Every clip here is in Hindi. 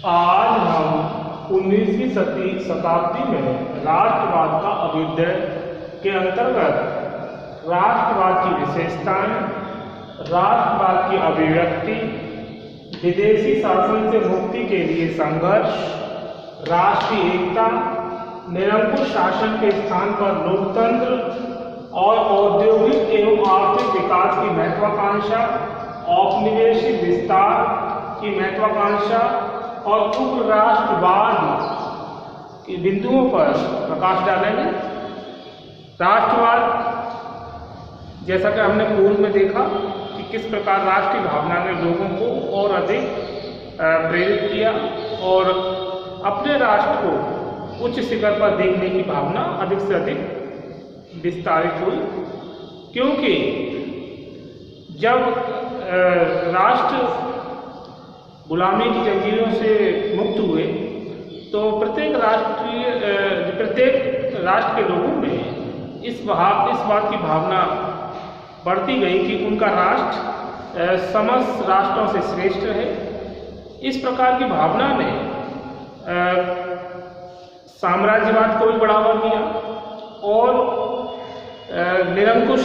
आज हम 19वीं शताब्दी में राष्ट्रवाद का अभ्युदय के अंतर्गत राष्ट्रवाद की विशेषताएं, राष्ट्रवाद की अभिव्यक्ति, विदेशी शासन से मुक्ति के लिए संघर्ष, राष्ट्रीय एकता, निरंकुश शासन के स्थान पर लोकतंत्र और औद्योगिक एवं आर्थिक विकास की महत्वाकांक्षा, औपनिवेशिक विस्तार की महत्वाकांक्षा और उग्र राष्ट्रवाद के बिंदुओं पर प्रकाश डालेंगे। राष्ट्रवाद, जैसा कि हमने पूर्व में देखा कि किस प्रकार राष्ट्रीय भावना ने लोगों को और अधिक प्रेरित किया और अपने राष्ट्र को उच्च शिखर पर देखने की भावना अधिक से अधिक विस्तारित हुई, क्योंकि जब राष्ट्र गुलामी की जंजीरों से मुक्त हुए तो प्रत्येक राष्ट्र के लोगों में इस बात की भावना बढ़ती गई कि उनका राष्ट्र समस्त राष्ट्रों से श्रेष्ठ रहे। इस प्रकार की भावना ने साम्राज्यवाद को भी बढ़ावा दिया और निरंकुश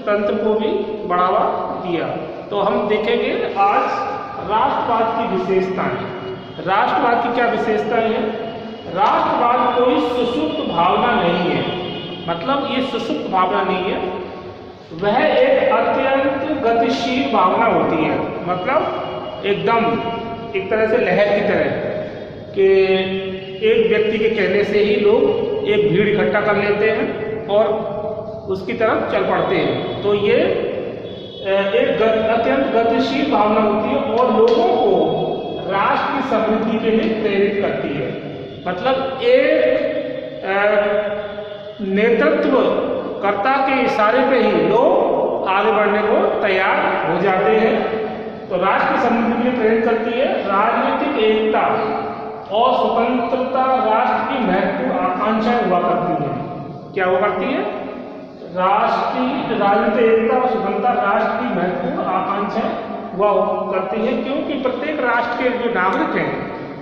तंत्र को भी बढ़ावा दिया। तो हम देखेंगे आज राष्ट्रवाद की विशेषताएं। राष्ट्रवाद की क्या विशेषताएं हैं? राष्ट्रवाद कोई सुषुप्त भावना नहीं है, मतलब ये सुषुप्त भावना नहीं है, वह एक अत्यंत गतिशील भावना होती है। मतलब एकदम एक तरह से लहर की तरह कि एक व्यक्ति के कहने से ही लोग एक भीड़ इकट्ठा कर लेते हैं और उसकी तरफ चल पड़ते हैं। तो ये एक अत्यंत गतिशील भावना होती है और लोगों को राष्ट्र की समृद्धि के लिए प्रेरित करती है। मतलब एक नेतृत्व कर्ता के इशारे पे ही लोग आगे बढ़ने को तैयार हो जाते हैं। तो राष्ट्र की समृद्धि के लिए प्रेरित करती है। राजनीतिक एकता और स्वतंत्रता राष्ट्र की महत्वपूर्ण आकांक्षाएं हुआ करती है। क्या हुआ करती है? राजनीतिक एकता और स्वतंत्रता राष्ट्र की महत्वपूर्ण आकांक्षाएं हुआ करती है, क्योंकि प्रत्येक राष्ट्र के जो नागरिक हैं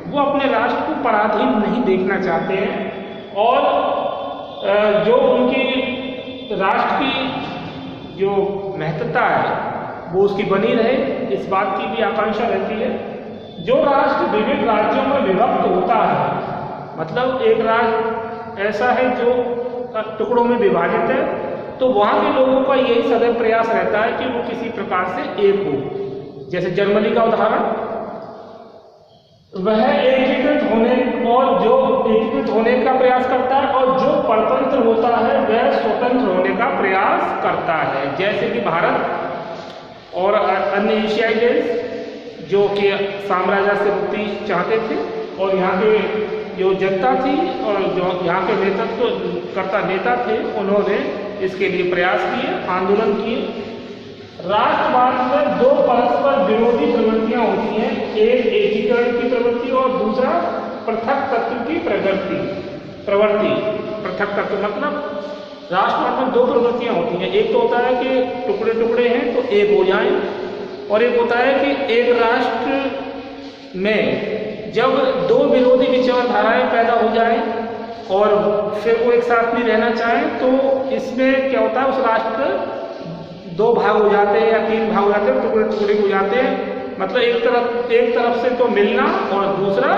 वो अपने राष्ट्र को पराधीन नहीं देखना चाहते हैं और जो उनकी राष्ट्र की जो महत्ता है वो उसकी बनी रहे, इस बात की भी आकांक्षा रहती है। जो राष्ट्र विविध राज्यों में विभक्त होता है, मतलब एक राष्ट्र ऐसा है जो टुकड़ों में विभाजित है, तो वहाँ के लोगों का यही सदैव प्रयास रहता है कि वो किसी प्रकार से एक हो। जैसे जर्मनी का उदाहरण, वह एकीकृत होने का प्रयास करता है और जो परतंत्र होता है वह स्वतंत्र होने का प्रयास करता है। जैसे कि भारत और अन्य एशियाई देश जो कि साम्राज्य से मुक्ति चाहते थे और यहाँ के जो जनता थी और जो यहाँ के नेतृत्व नेता थे, उन्होंने इसके लिए प्रयास किए, आंदोलन किए। राष्ट्रवाद में दो परस्पर विरोधी प्रवृत्तियां होती हैं, एक एकीकरण की प्रवृत्ति और दूसरा पृथक तत्व की प्रवृत्ति। पृथक तत्व मतलब राष्ट्रवाद में दो प्रवृत्तियां होती हैं। एक तो होता है कि टुकड़े टुकड़े हैं तो एक हो जाएं, और एक होता है कि एक राष्ट्र में जब दो विरोधी विचारधाराएं पैदा हो जाएं और फिर वो एक साथ नहीं रहना चाहें, तो इसमें क्या होता है, उस राष्ट्र का दो भाग हो जाते हैं या तीन भाग हो जाते हैं, टुकड़े टुकड़े हो जाते हैं। मतलब एक तरफ से तो मिलना और दूसरा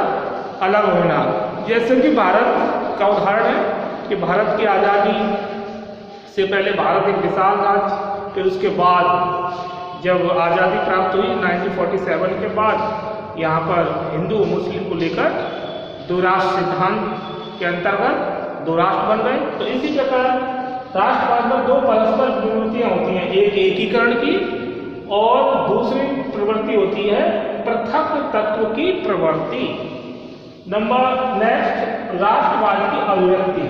अलग होना। जैसे कि भारत का उदाहरण है कि भारत की आज़ादी से पहले भारत एक विशाल राज्य, फिर उसके बाद जब आज़ादी प्राप्त हुई 1947 के बाद यहाँ पर हिंदू मुस्लिम को लेकर दो राष्ट्र सिद्धांत के अंतर्गत दो राष्ट्र बन गए। तो इसी प्रकार राष्ट्रवाद में दो परस्पर प्रवृत्तियां होती हैं, एक एकीकरण की और दूसरी प्रवृत्ति होती है पृथक तत्व की प्रवृत्ति। नेक्स्ट, राष्ट्रवाद की अभिव्यक्ति।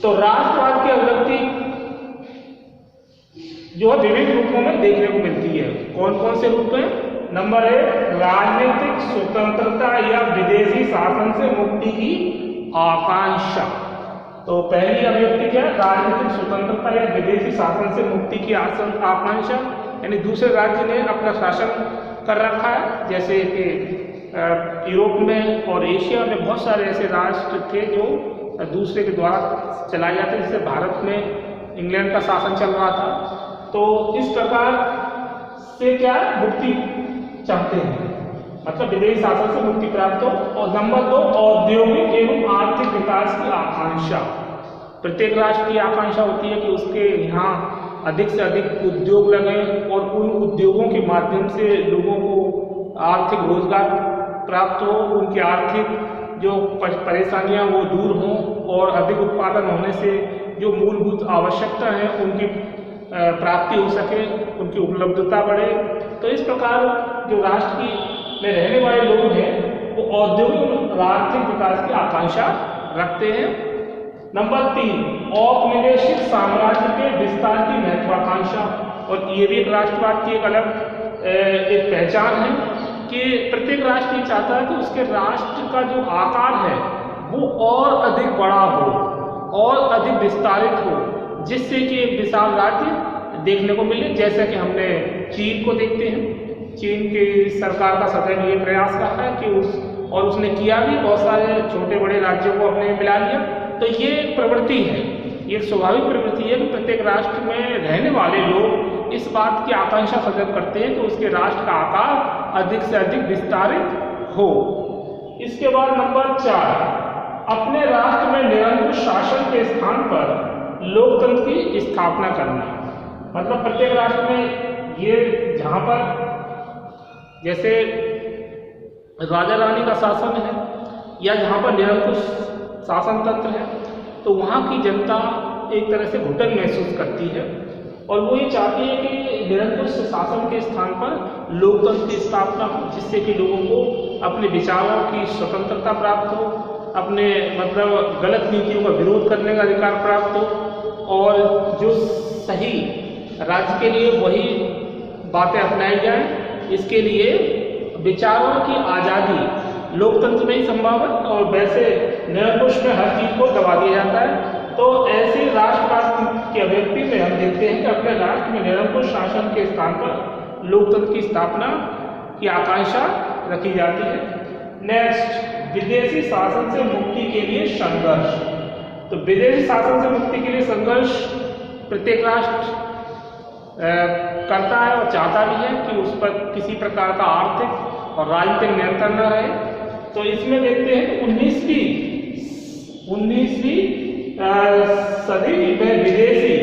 तो राष्ट्रवाद की अभिव्यक्ति जो है विविध रूपों में देखने को मिलती है। कौन कौन से रूप हैं? नंबर 1, राजनीतिक स्वतंत्रता या विदेशी शासन से मुक्ति की आकांक्षा। तो पहली अभिव्यक्ति क्या है? राजनीतिक स्वतंत्रता या विदेशी शासन से मुक्ति की आकांक्षा, यानी दूसरे राज्य ने अपना शासन कर रखा है, जैसे कि यूरोप में और एशिया में बहुत सारे ऐसे राष्ट्र थे जो दूसरे के द्वारा चलाए जाते, जैसे भारत में इंग्लैंड का शासन चल रहा था। तो इस प्रकार से क्या मुक्ति चाहते हैं, मतलब विदेशी शासन से मुक्ति प्राप्त हो। और नंबर 2, औद्योगिक एवं आर्थिक विकास की आकांक्षा। प्रत्येक राष्ट्र की आकांक्षा होती है कि उसके यहाँ अधिक से अधिक उद्योग लगे और उन उद्योगों के माध्यम से लोगों को आर्थिक रोजगार प्राप्त हो, उनकी आर्थिक जो परेशानियां वो दूर हों और अधिक उत्पादन होने से जो मूलभूत आवश्यकता है उनकी प्राप्ति हो सके, उनकी उपलब्धता बढ़े। तो इस प्रकार जो राष्ट्र में रहने वाले लोग हैं वो औद्योगिक और आर्थिक विकास की आकांक्षा रखते हैं। नंबर 3, औपनिवेशिक साम्राज्य के विस्तार की महत्वाकांक्षा। और ये भी एक राष्ट्रवाद की एक अलग एक पहचान है कि प्रत्येक राष्ट्र ये चाहता है कि उसके राष्ट्र का जो आकार है वो और अधिक बड़ा हो और अधिक विस्तारित हो, जिससे कि एक विशाल राज्य देखने को मिले। जैसा कि हमने चीन को देखते हैं, चीन की सरकार का सदैव ये प्रयास रहा है कि उसने किया भी, बहुत सारे छोटे बड़े राज्यों को अपने मिला लिया। तो ये एक प्रवृत्ति है, ये स्वाभाविक प्रवृत्ति है कि प्रत्येक राष्ट्र में रहने वाले लोग इस बात की आकांक्षा सदैव करते हैं कि उसके राष्ट्र का आकार अधिक से अधिक विस्तारित हो। इसके बाद नंबर 4, अपने राष्ट्र में निरंकुश शासन के स्थान पर लोकतंत्र की स्थापना करना। मतलब प्रत्येक राष्ट्र में ये जहाँ पर जैसे राजा रानी का शासन है या जहाँ पर निरंकुश शासन तंत्र है, तो वहाँ की जनता एक तरह से घुटन महसूस करती है और वो ये चाहती है कि निरंकुश शासन के स्थान पर लोकतंत्र की स्थापना हो, जिससे कि लोगों को अपने विचारों की स्वतंत्रता प्राप्त हो, अपने मतलब गलत नीतियों का विरोध करने का अधिकार प्राप्त हो और जो सही राज्य के लिए वही बातें अपनाई जाएं। इसके लिए विचारों की आज़ादी लोकतंत्र में ही संभव है और वैसे निरंकुश में हर चीज को दबा दिया जाता है। तो ऐसे राष्ट्रवाद की अभिव्यक्ति में हम देखते हैं कि अपने राष्ट्र में निरंकुश शासन के स्थान पर लोकतंत्र की स्थापना की आकांक्षा रखी जाती है। नेक्स्ट, विदेशी शासन से मुक्ति के लिए संघर्ष। तो विदेशी शासन से मुक्ति के लिए संघर्ष प्रत्येक राष्ट्र करता है और चाहता भी है कि उस पर किसी प्रकार का आर्थिक और राजनीतिक नियंत्रण न रहे। तो इसमें देखते हैं कि 19वीं सदी में विदेशी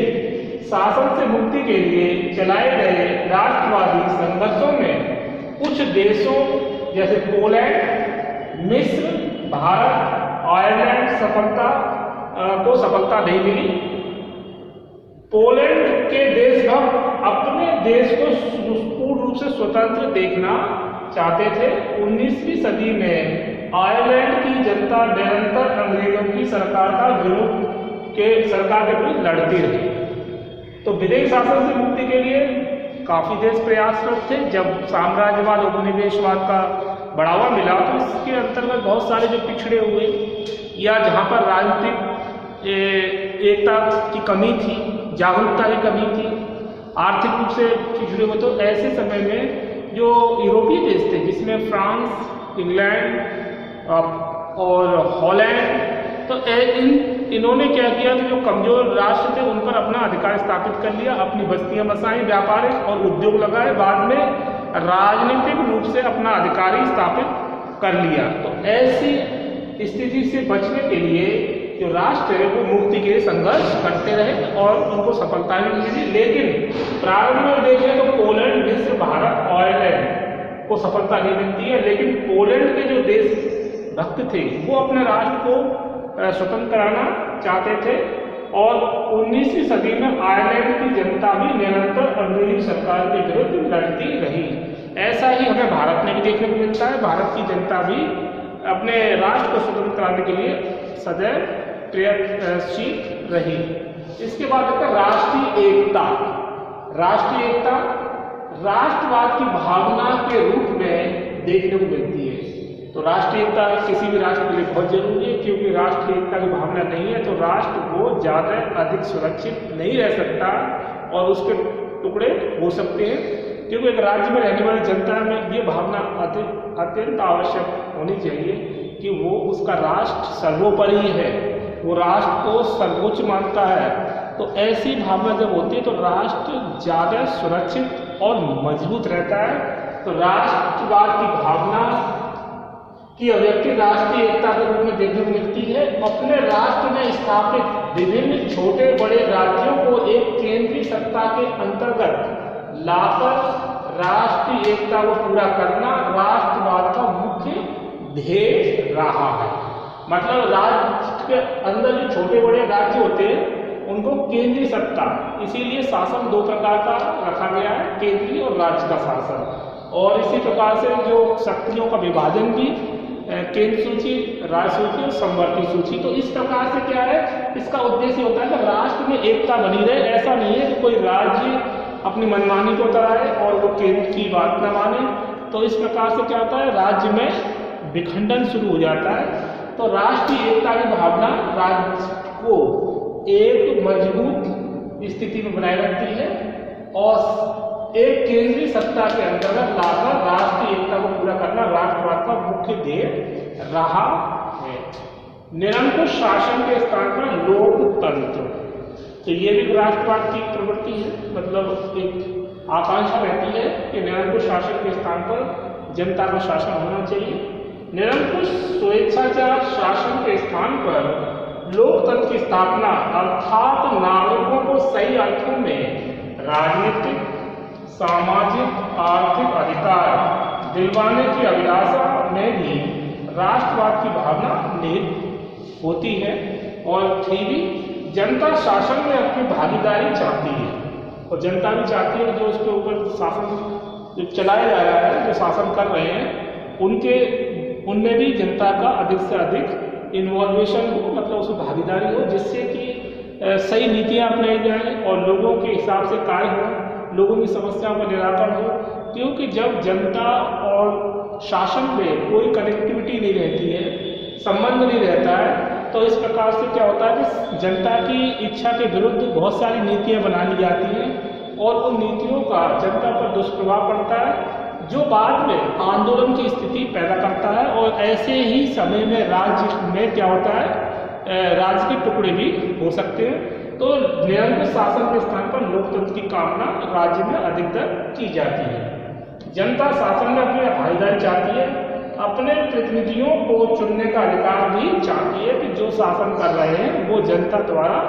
शासन से मुक्ति के लिए चलाए गए राष्ट्रवादी संघर्षों में कुछ देशों जैसे पोलैंड, मिस्र, भारत, आयरलैंड को सफलता नहीं मिली। पोलैंड के देशभक्त अपने देश को पूर्ण रूप से स्वतंत्र देखना चाहते थे। 19वीं सदी में आयरलैंड की जनता निरंतर अंग्रेजों की सरकार के विरुद्ध लड़ती रही। तो विदेशी शासन से मुक्ति के लिए काफी देश प्रयासरत थे। जब साम्राज्यवाद उपनिवेशवाद का बढ़ावा मिला तो इसके अंतर्गत बहुत सारे जो पिछड़े हुए या जहाँ पर राजनीतिक एकता की कमी थी, जागरूकता की कमी थी, आर्थिक रूप से पिछड़े हुए, तो ऐसे समय में जो यूरोपीय देश थे जिसमें फ्रांस, इंग्लैंड और हॉलैंड, तो इन्होंने क्या किया कि जो कमजोर राष्ट्र थे उन पर अपना अधिकार स्थापित कर लिया, अपनी बस्तियां बसाई, व्यापारिक और उद्योग लगाए, बाद में राजनीतिक रूप से अपना अधिकार स्थापित कर लिया। तो ऐसी स्थिति से बचने के लिए जो राष्ट्र है वो मुक्ति के लिए संघर्ष करते रहे और उनको सफलता भी मिली। लेकिन प्रारंभ में देखें तो पोलैंड, मिस्र, भारत, आयरलैंड को सफलता नहीं मिलती है। लेकिन पोलैंड के जो देश भक्त थे वो अपने राष्ट्र को स्वतंत्र कराना चाहते थे और 19वीं सदी में आयरलैंड की जनता भी निरंतर अंग्रेजी सरकार के विरुद्ध लड़ती रही। ऐसा ही हमें भारत में भी देखने को मिलता है। भारत की जनता भी अपने राष्ट्र को स्वतंत्र कराने के लिए सदैव प्रयत्नशील रही। इसके बाद आता है राष्ट्रीय एकता। राष्ट्रीय एकता राष्ट्रवाद की भावना के रूप में देखने को मिलती है। तो राष्ट्रीय एकता किसी भी राष्ट्र के लिए बहुत जरूरी है, क्योंकि राष्ट्रीय एकता की भावना नहीं है तो राष्ट्र वो ज़्यादा अधिक सुरक्षित नहीं रह सकता और उसके टुकड़े हो सकते हैं। क्योंकि एक राज्य में रहने वाली जनता में ये भावना अत्यंत आवश्यक होनी चाहिए कि वो उसका राष्ट्र सर्वोपरि है, वो राष्ट्र को सर्वोच्च मानता है। तो ऐसी भावना जब होती है तो राष्ट्र ज़्यादा सुरक्षित और मजबूत रहता है। तो राष्ट्रवाद की भावना की अभिव्यक्ति राष्ट्रीय एकता के रूप में देखने को मिलती है। अपने राष्ट्र में स्थापित विभिन्न छोटे बड़े राज्यों को एक केंद्रीय सत्ता के अंतर्गत लाकर राष्ट्रीय एकता को पूरा करना राष्ट्रवाद का मुख्य ध्येय रहा है। मतलब राज्य के अंदर जो छोटे बड़े राज्य होते हैं उनको केंद्रीय सत्ता, इसीलिए शासन दो प्रकार का रखा गया है, केंद्रीय और राज्य का शासन। और इसी प्रकार से जो शक्तियों का विभाजन भी केंद्र सूची, राज्य सूची और संवर्ती सूची। तो इस प्रकार से क्या है, इसका उद्देश्य होता है कि राष्ट्र में एकता बनी रहे। ऐसा नहीं है कि कोई राज्य अपनी मनमानी को कराए और वो केंद्र की बात न माने। तो इस प्रकार से क्या होता है, राज्य में विखंडन शुरू हो जाता है। तो राष्ट्रीय एकता की भावना राज्य को एक मजबूत स्थिति में बनाए रखती है और एक केंद्रीय सत्ता के अंतर्गत लाकर राष्ट्रीय एकता को पूरा करना राष्ट्रवाद का मुख्य ध्येय रहा है। निरंकुश शासन के स्थान पर लोकतंत्र, तो ये भी राष्ट्रवाद की प्रवृत्ति है। मतलब एक आकांक्षा रहती है कि निरंकुश शासन के स्थान पर जनता का शासन होना चाहिए। निरंकुश स्वेच्छाचार शासन के स्थान पर लोकतंत्र की स्थापना अर्थात नागरिकों को सही अर्थों में राजनीतिक, सामाजिक, आर्थिक अधिकार दिलवाने की अभिलाषा में भी राष्ट्रवाद की भावना निहित होती है। और फिर भी जनता शासन में अपनी भागीदारी चाहती है और जनता भी चाहती है कि जो उसके ऊपर शासन जो चलाया जा रहा है, जो शासन कर रहे हैं, उनमें भी जनता का अधिक से अधिक इन्वॉल्वेशन हो, मतलब उसमें भागीदारी हो, जिससे कि सही नीतियाँ अपनाई जाएं और लोगों के हिसाब से कार्य हो, लोगों की समस्याओं का निराकरण हो। क्योंकि जब जनता और शासन में कोई कनेक्टिविटी नहीं रहती है, संबंध नहीं रहता है, तो इस प्रकार से क्या होता है कि जनता की इच्छा के विरुद्ध बहुत सारी नीतियाँ बना ली जाती हैं और उन नीतियों का जनता पर दुष्प्रभाव पड़ता है, जो बाद में आंदोलन की स्थिति पैदा करता है। और ऐसे ही समय में राज्य में क्या होता है, राज्य के टुकड़े भी हो सकते हैं। तो निरंकुश शासन के स्थान पर लोकतंत्र की कामना राज्य में अधिकतर की जाती है। जनता शासन में अपनी भागीदारी चाहती है, अपने प्रतिनिधियों को चुनने का अधिकार भी चाहती है कि जो शासन कर रहे हैं वो जनता द्वारा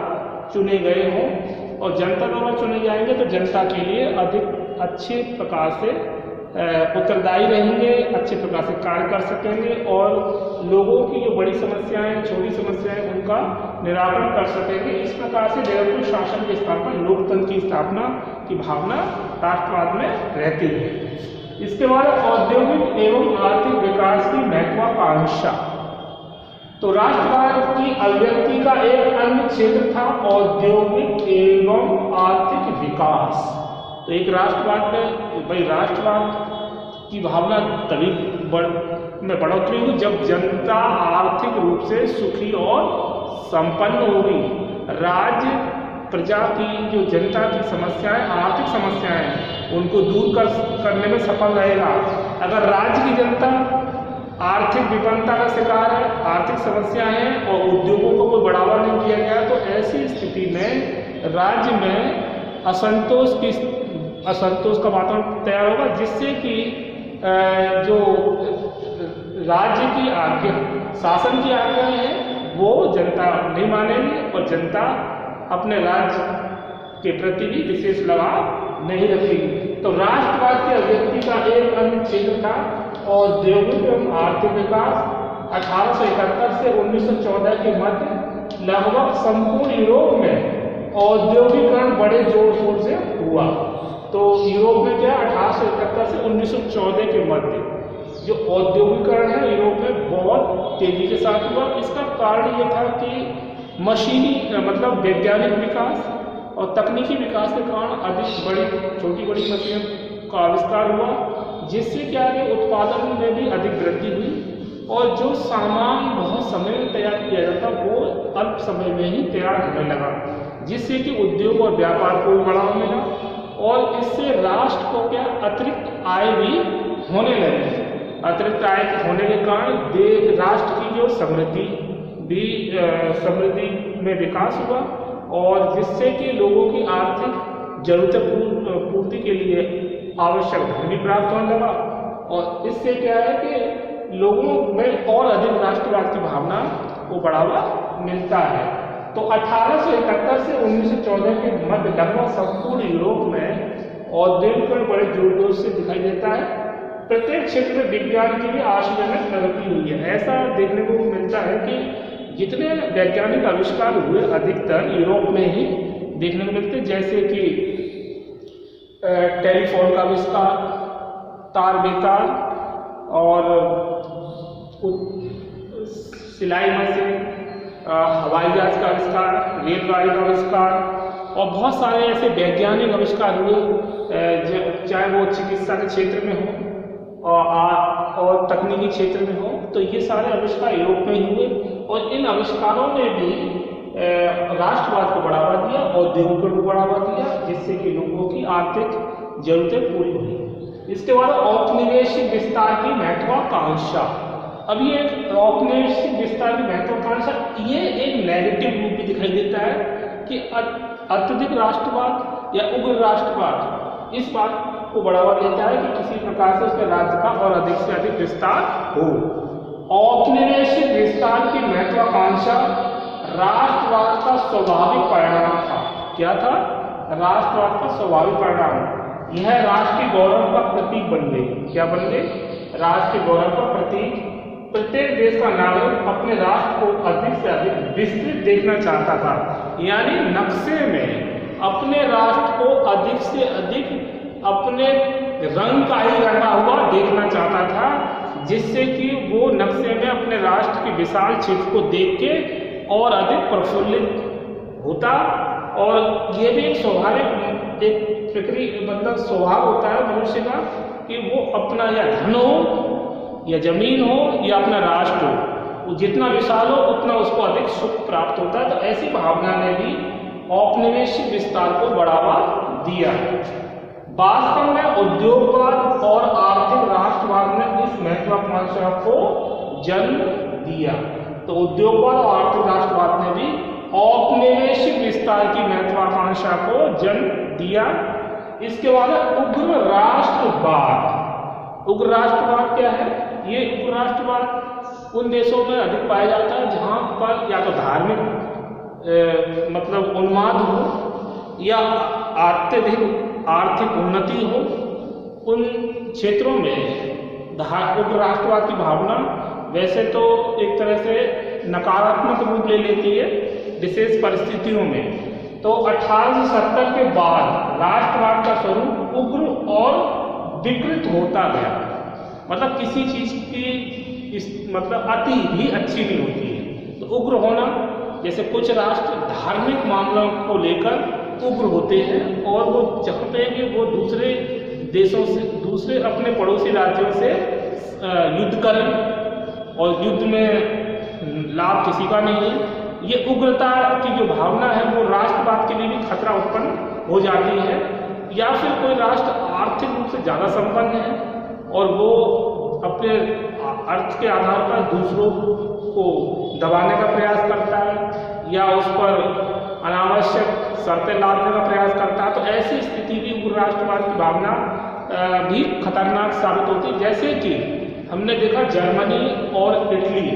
चुने गए हों और जनता द्वारा चुने जाएंगे तो जनता के लिए अधिक अच्छे प्रकार से उत्तरदायी रहेंगे, अच्छे प्रकार से कार्य कर सकेंगे और लोगों की जो बड़ी समस्याएं, छोटी समस्याएं, उनका निराकरण कर सकेंगे। इस प्रकार से निरंकुश शासन के स्थान पर लोकतंत्र की स्थापना की भावना राष्ट्रवाद में रहती है। इसके बाद औद्योगिक एवं आर्थिक विकास की महत्वाकांक्षा। तो राष्ट्रवाद की अभिव्यक्ति का एक अन्य क्षेत्र था औद्योगिक एवं आर्थिक विकास। तो एक राष्ट्रवाद में भाई राष्ट्रवाद की भावना तभी में बढ़ोतरी हुई जब जनता आर्थिक रूप से सुखी और संपन्न होगी। राज्य प्रजा की जो जनता की समस्याएं, आर्थिक समस्याएं, उनको दूर करने में सफल रहेगा। अगर राज्य की जनता आर्थिक विपन्नता का शिकार है, आर्थिक समस्याएं हैं और उद्योगों को कोई बढ़ावा नहीं दिया गया, तो ऐसी स्थिति में राज्य में असंतोष का वातावरण तैयार होगा, जिससे कि जो राज्य की आज्ञा, शासन की आज्ञाएं हैं वो जनता नहीं मानेगी और जनता अपने राज्य के प्रति भी विशेष लगाव नहीं रखेगी। तो राष्ट्रवाद की अभिव्यक्ति का एक अन्य क्षेत्र था औद्योगिक एवं आर्थिक विकास। 1871 से 1914 के मध्य लगभग संपूर्ण यूरोप में औद्योगिकरण बड़े जोर शोर से हुआ। तो यूरोप में क्या 1871 से 1914 के मध्य जो औद्योगिकरण है यूरोप में बहुत तेजी के साथ हुआ। इसका कारण ये था कि मशीनी मतलब वैज्ञानिक विकास और तकनीकी विकास के कारण अधिक छोटी बड़ी मशीनों का आविष्कार हुआ, जिससे क्या है उत्पादन में भी अधिक वृद्धि हुई और जो सामान बहुत समय में तैयार किया जाता वो अल्प समय में ही तैयार होने लगा, जिससे कि उद्योग और व्यापार को बढ़ावा मिला और इससे राष्ट्र को क्या अतिरिक्त आय भी होने लगी। अतिरिक्त आय होने के कारण राष्ट्र की जो समृद्धि में विकास हुआ और जिससे कि लोगों की आर्थिक जरूरतें पूर्ति के लिए आवश्यक धन भी प्राप्त होने लगा और इससे क्या है कि लोगों में और अधिक राष्ट्रवाद की भावना को बढ़ावा मिलता है। तो 1871 से 1914 के मध्य लगभग संपूर्ण यूरोप में औद्योगिकरण बड़े जोर जोर से दिखाई देता है। प्रत्येक क्षेत्र में विज्ञान की भी आश्चर्यजनक प्रगति हुई है। ऐसा देखने को मिलता है कि जितने वैज्ञानिक आविष्कार हुए अधिकतर यूरोप में ही देखने को मिलते, जैसे कि टेलीफोन का आविष्कार, तार बेतार और सिलाई मशीन, हवाई जहाज का आविष्कार, रेलगाड़ी का आविष्कार और बहुत सारे ऐसे वैज्ञानिक आविष्कार हुए, चाहे वो चिकित्सा के क्षेत्र में हो और तकनीकी क्षेत्र में हो। तो ये सारे आविष्कार यूरोप में ही हुए और इन आविष्कारों ने भी राष्ट्रवाद को बढ़ावा दिया, औद्योगिकरण को बढ़ावा दिया, जिससे कि लोगों की आर्थिक जरूरतें पूरी हुई। इसके बाद औपनिवेशिक विस्तार की महत्वाकांक्षा। अब ये औपनिवेशिक विस्तार की महत्वाकांक्षा ये एक नेगेटिव रूप भी दिखाई देता है कि अत्यधिक राष्ट्रवाद या उग्र राष्ट्रवाद इस बात को बढ़ावा देता है कि किसी प्रकार से उसके राज्य का और अधिक से अधिक विस्तार हो। औपनिवेशिक विस्तार की महत्वाकांक्षा राष्ट्रवाद का स्वाभाविक परिणाम था। क्या था? राष्ट्रवाद का स्वाभाविक परिणाम। यह राष्ट्रीय गौरव का प्रतीक बन गई। क्या बन गई? राष्ट्रीय गौरव का प्रतीक। प्रत्येक देश का नागरिक अपने राष्ट्र को अधिक से अधिक विस्तृत देखना चाहता था, यानी नक्शे में अपने राष्ट्र को अधिक से अधिक अपने रंग का ही रंगा हुआ देखना चाहता था, जिससे कि वो नक्शे में अपने राष्ट्र के विशाल क्षेत्र को देख के और अधिक प्रफुल्लित होता। और ये भी एक स्वाभाविक एक प्रक्रिया मतलब स्वभाव होता है मनुष्य का कि वो अपना या धन हो या जमीन हो या अपना राष्ट्र हो, वो जितना विशाल हो उतना उसको अधिक सुख प्राप्त होता है। तो ऐसी भावना ने भी औपनिवेशिक विस्तार को बढ़ावा दिया। वास्तव में उद्योगवाद और आर्थिक राष्ट्रवाद ने इस महत्वाकांक्षा को जन्म दिया। तो उद्योगवाद और आर्थिक राष्ट्रवाद ने भी औपनिवेशिक विस्तार की महत्वाकांक्षा को जन्म दिया। इसके बाद उग्र राष्ट्रवाद। उग्र राष्ट्रवाद क्या है? ये उग्र राष्ट्रवाद उन देशों में अधिक पाया जाता है जहाँ पर या तो धार्मिक मतलब उन्माद हो या अत्यधिक आर्थिक उन्नति हो। उन क्षेत्रों में उग्र राष्ट्रवाद की भावना वैसे तो एक तरह से नकारात्मक रूप ले लेती है विशेष परिस्थितियों में। तो 1870 के बाद राष्ट्रवाद का स्वरूप उग्र और विकृत होता गया। मतलब किसी चीज की मतलब अति भी अच्छी नहीं होती है। तो उग्र होना, जैसे कुछ राष्ट्र धार्मिक मामलों को लेकर उग्र होते हैं और वो चाहते हैं कि वो दूसरे देशों से, दूसरे अपने पड़ोसी राज्यों से युद्ध करें और युद्ध में लाभ किसी का नहीं है। ये उग्रता की जो भावना है वो राष्ट्रवाद के लिए भी खतरा उत्पन्न हो जाती है। या फिर कोई राष्ट्र आर्थिक रूप से ज़्यादा संपन्न है और वो अपने अर्थ के आधार पर दूसरों को दबाने का प्रयास करता है या उस पर अनावश्यक शर्तें लादने का प्रयास करता है। तो ऐसी स्थिति भी उग्र राष्ट्रवाद की भावना भी खतरनाक साबित होती है। जैसे कि हमने देखा जर्मनी और इटली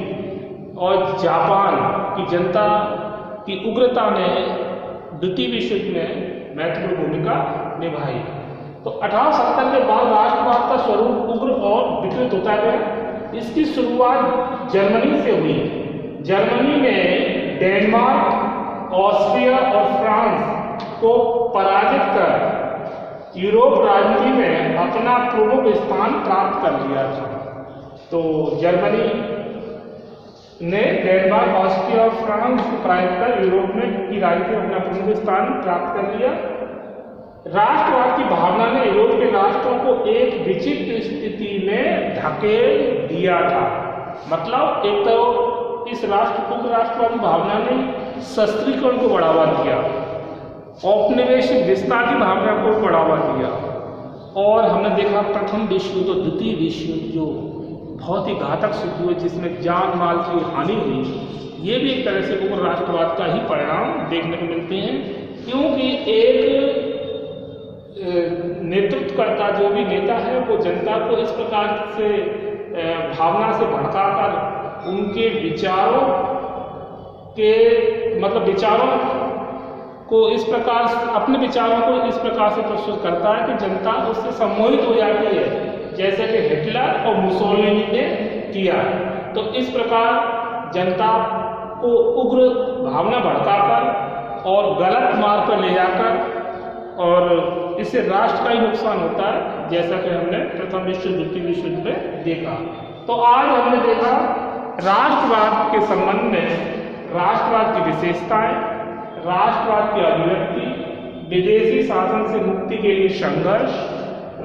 और जापान की जनता की उग्रता ने द्वितीय विश्व युद्ध में महत्वपूर्ण भूमिका निभाई। तो 1870 के बाद राष्ट्रवाद का स्वरूप उग्र और विकृत होता गया। इसकी शुरुआत जर्मनी से हुई। जर्मनी में डेनमार्क, ऑस्ट्रिया और फ्रांस को पराजित कर यूरोप राजनीति में अपना प्रमुख स्थान प्राप्त कर लिया था। तो जर्मनी ने डेनमार्क, ऑस्ट्रिया और फ्रांस को पराजित कर यूरोप में की राजनीति में अपना प्रमुख स्थान प्राप्त कर लिया। राष्ट्रवाद की भावना ने यूरोप के राष्ट्रों को एक विचित्र स्थिति में धकेल दिया था। मतलब एक तो इस राष्ट्रवादी भावना ने शस्त्रीकरण को बढ़ावा दिया। औपनिवेशिक विस्तार की भावना को बढ़ावा दिया। और हमने देखा प्रथम विश्व युद्ध और द्वितीय विश्व युद्ध जो बहुत ही घातक सिद्ध हुए, जिसमें जान माल की हानि हुई, ये भी एक तरह से उग्र राष्ट्रवाद का ही परिणाम देखने को मिलते हैं, क्योंकि एक नेतृत्वकर्ता जो भी नेता है वो जनता को इस प्रकार से भावना से भड़काकर उनके विचारों के विचारों को इस प्रकार, अपने विचारों को इस प्रकार से प्रस्तुत करता है कि जनता उससे सम्मोहित हो जाती है, जैसे कि हिटलर और मुसोलिनी ने किया। तो इस प्रकार जनता को उग्र भावना भड़काकर और गलत मार्ग पर ले जाकर, और इससे राष्ट्र का ही नुकसान होता है, जैसा कि हमने प्रथम विश्व युद्ध द्वितीय विश्व युद्ध में देखा। तो आज हमने देखा राष्ट्रवाद के संबंध में राष्ट्रवाद की विशेषताएं, राष्ट्रवाद की अभिव्यक्ति, विदेशी शासन से मुक्ति के लिए संघर्ष,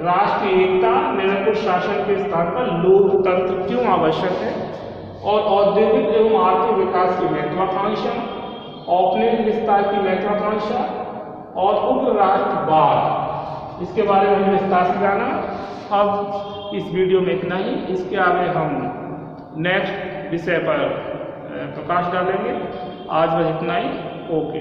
राष्ट्रीय एकता, निरंकुश शासन के स्थान पर लोकतंत्र क्यों आवश्यक है, और औद्योगिक एवं आर्थिक विकास की महत्वाकांक्षा, औपनिवेशिक विस्तार की महत्वाकांक्षा और उग्र राष्ट्रवाद, इसके बारे में हमने विस्तार से जाना। अब इस वीडियो में इतना ही, इसके आगे हम नेक्स्ट विषय पर प्रकाश डालेंगे। आज बस इतना ही। ओके।